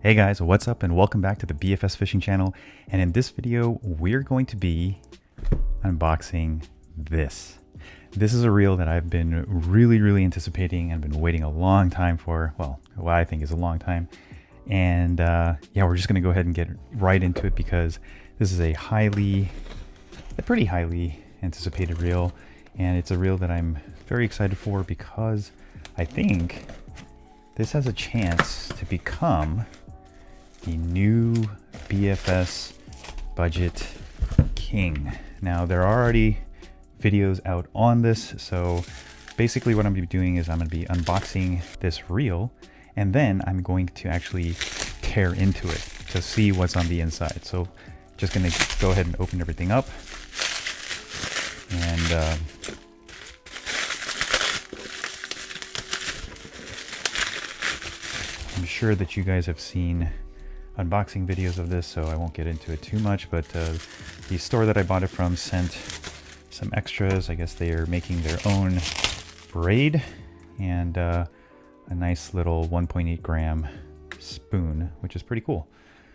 Hey guys, what's up and welcome back to the BFS Fishing Channel. And in this video, we're going to be unboxing this. This is a reel that I've been really anticipating and been waiting a long time for. Well, what I think is a long time. And yeah, we're just gonna go ahead and get right into it because this is a pretty highly anticipated reel. And it's a reel that I'm very excited for because I think this has a chance to become the new BFS budget king. Now there are already videos out on this, so basically what I'm going to be doing is I'm going to be unboxing this reel and then I'm going to actually tear into it to see what's on the inside. So just going to go ahead and open everything up and I'm sure that you guys have seen unboxing videos of this, so I won't get into it too much, but the store that I bought it from sent some extras. I guess they are making their own braid and a nice little 1.8 gram spoon, which is pretty cool.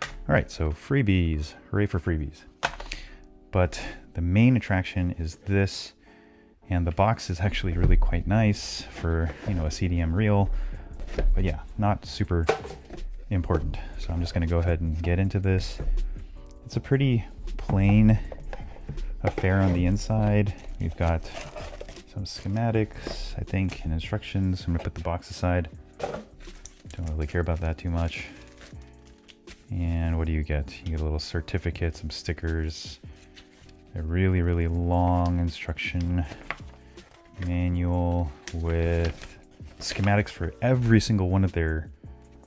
All right, so freebies, hooray for freebies. But the main attraction is this, and the box is actually really quite nice for, you know, a CDM reel, but yeah, not super important. So I'm just going to go ahead and get into this. It's a pretty plain affair on the inside. We've got some schematics, I think, and instructions. I'm going to put the box aside. Don't really care about that too much. And what do you get? You get a little certificate, some stickers, a really long instruction manual with schematics for every single one of their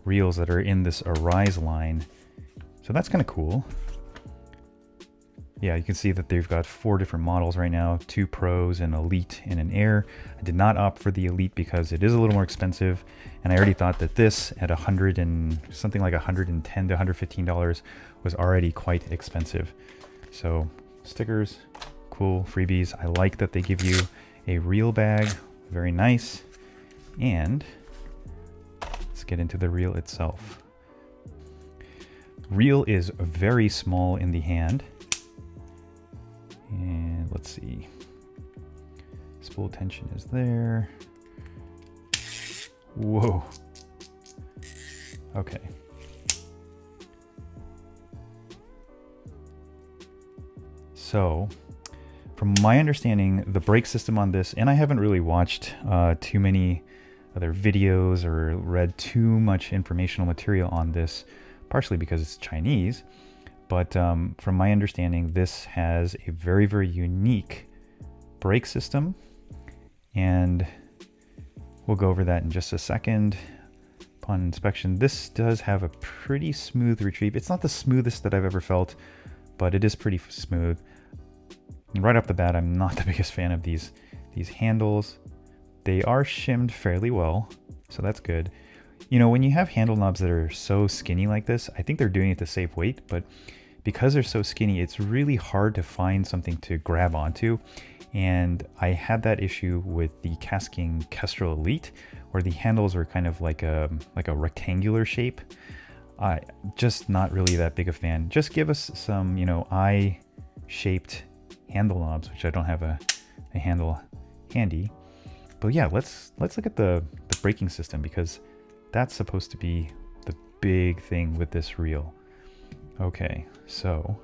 reels that are in this Arise line. So that's kind of cool. Yeah, you can see that they've got 4 different models right now, 2 Pros, an Elite, and an Air. I did not opt for the Elite because it is a little more expensive, and I already thought that this at something like $110 to $115 was already quite expensive. So stickers, cool, freebies. I like that they give you a reel bag, very nice. And let's get into the reel itself. Reel is very small in the hand. And let's see. Spool tension is there. Whoa. Okay. So, from my understanding, the brake system on this, and I haven't really watched too many other videos or read too much informational material on this, partially because it's Chinese, but from my understanding, this has a very unique brake system, and we'll go over that in just a second. Upon inspection, this does have a pretty smooth retrieve. It's not the smoothest that I've ever felt, but it is pretty smooth. And right off the bat, I'm not the biggest fan of these handles. They are shimmed fairly well, so that's good. You know, when you have handle knobs that are so skinny like this, I think they're doing it to save weight, but because they're so skinny, it's really hard to find something to grab onto. And I had that issue with the Kasking Kestrel Elite, where the handles were kind of like a rectangular shape. Just not really that big a fan. Just give us some, you know, eye-shaped handle knobs, which I don't have a handle handy. But yeah, let's look at the braking system, because that's supposed to be the big thing with this reel. Okay, so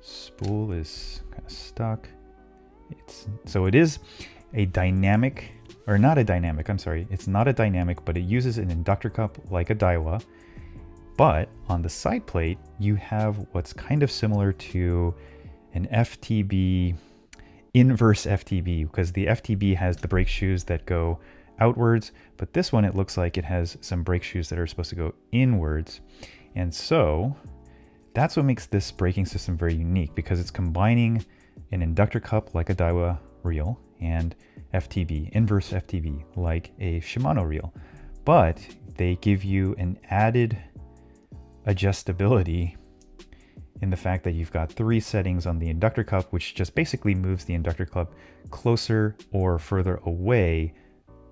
spool is kind of stuck. So it is a dynamic, or not a dynamic, I'm sorry. It's not a dynamic, but it uses an inductor cup like a Daiwa. But on the side plate, you have what's kind of similar to an FTB, inverse FTB, because the FTB has the brake shoes that go outwards, but this one, it looks like it has some brake shoes that are supposed to go inwards. And so that's what makes this braking system very unique, because it's combining an inductor cup like a Daiwa reel and FTB, inverse FTB, like a Shimano reel. But they give you an added adjustability in the fact that you've got 3 settings on the inductor cup, which just basically moves the inductor cup closer or further away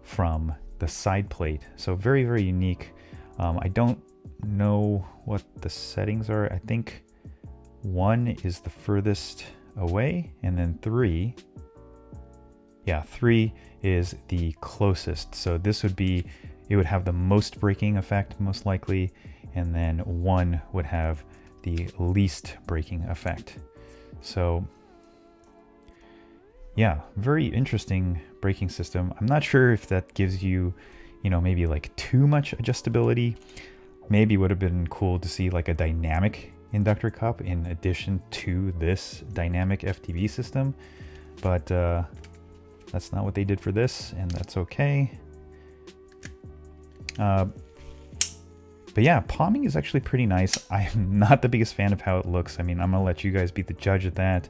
from the side plate. So very unique. I don't know what the settings are. I think 1 is the furthest away, and then 3, yeah, 3 is the closest. So this would be, it would have the most braking effect most likely, and then 1 would have the least braking effect. So yeah, very interesting braking system. I'm not sure if that gives you, you know, maybe like too much adjustability. Maybe would have been cool to see like a dynamic inductor cup in addition to this dynamic FTV system, but that's not what they did for this, and that's okay. But yeah, palming is actually pretty nice. I'm not the biggest fan of how it looks. I mean, I'm gonna let you guys be the judge of that.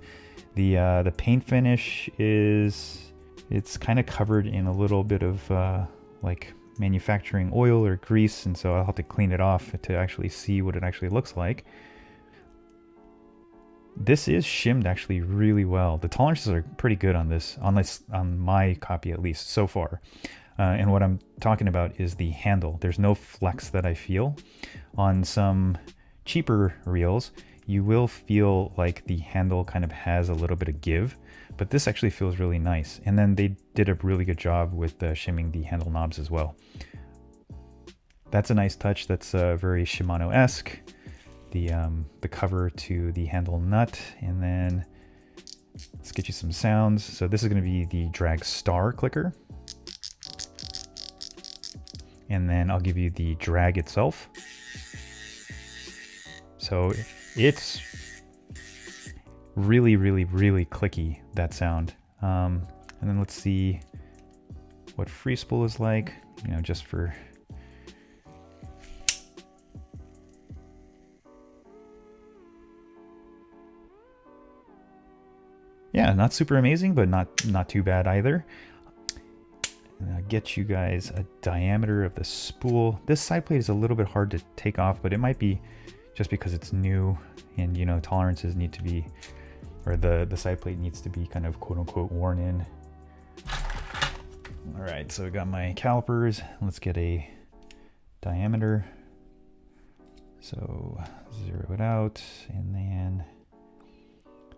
The paint finish is, it's kind of covered in a little bit of like manufacturing oil or grease, and so I'll have to clean it off to actually see what it actually looks like. This is shimmed actually really well. The tolerances are pretty good on this, on my copy at least so far. And what I'm talking about is the handle. There's no flex that I feel. On some cheaper reels, you will feel like the handle kind of has a little bit of give, but this actually feels really nice. And then they did a really good job with shimming the handle knobs as well. That's a nice touch. That's very Shimano-esque. The cover to the handle nut, and then let's get you some sounds. So this is going to be the drag star clicker, and then I'll give you the drag itself. So it's really, really, really clicky, that sound. And then let's see what free spool is like, you know, just for... Yeah, not super amazing, but not too bad either. And I'll get you guys a diameter of the spool. This side plate is a little bit hard to take off, but it might be just because it's new, and you know, tolerances need to be, or the side plate needs to be kind of quote unquote worn in. All right, so I got my calipers. Let's get a diameter. So zero it out, and then,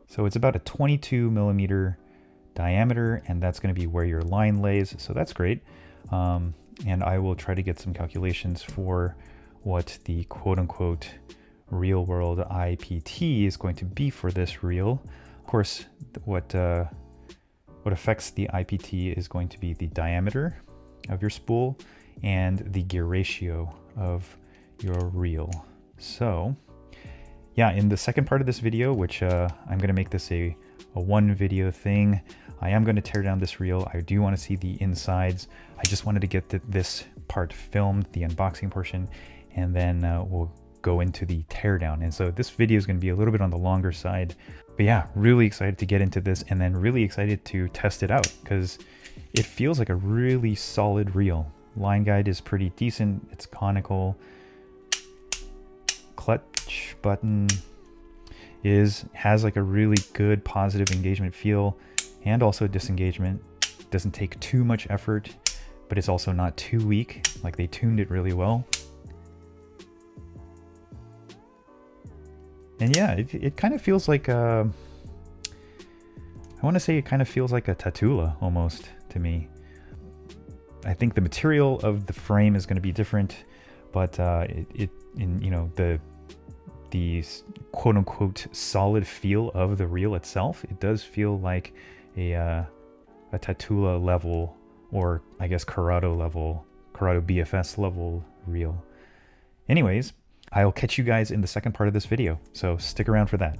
so it's about a 22 millimeter diameter, and that's going to be where your line lays. So that's great. And I will try to get some calculations for what the quote unquote real world IPT is going to be for this reel. Of course, what affects the IPT is going to be the diameter of your spool and the gear ratio of your reel. So yeah, in the second part of this video, which I'm going to make this a one video thing, I am going to tear down this reel. I do want to see the insides. I just wanted to get this part filmed, the unboxing portion, and then we'll go into the teardown. And so this video is going to be a little bit on the longer side, but yeah, really excited to get into this, and then really excited to test it out because it feels like a really solid reel. Line guide is pretty decent. It's conical. Clutch button has like a really good positive engagement feel, and also disengagement. Doesn't take too much effort, but it's also not too weak. Like, they tuned it really well. And yeah, it kind of feels like I want to say it kind of feels like a Tatula almost to me. I think the material of the frame is going to be different, but you know, the quote unquote solid feel of the reel itself, it does feel like a Tatula level, or I guess Corrado BFS level reel. Anyways, I'll catch you guys in the second part of this video, so stick around for that.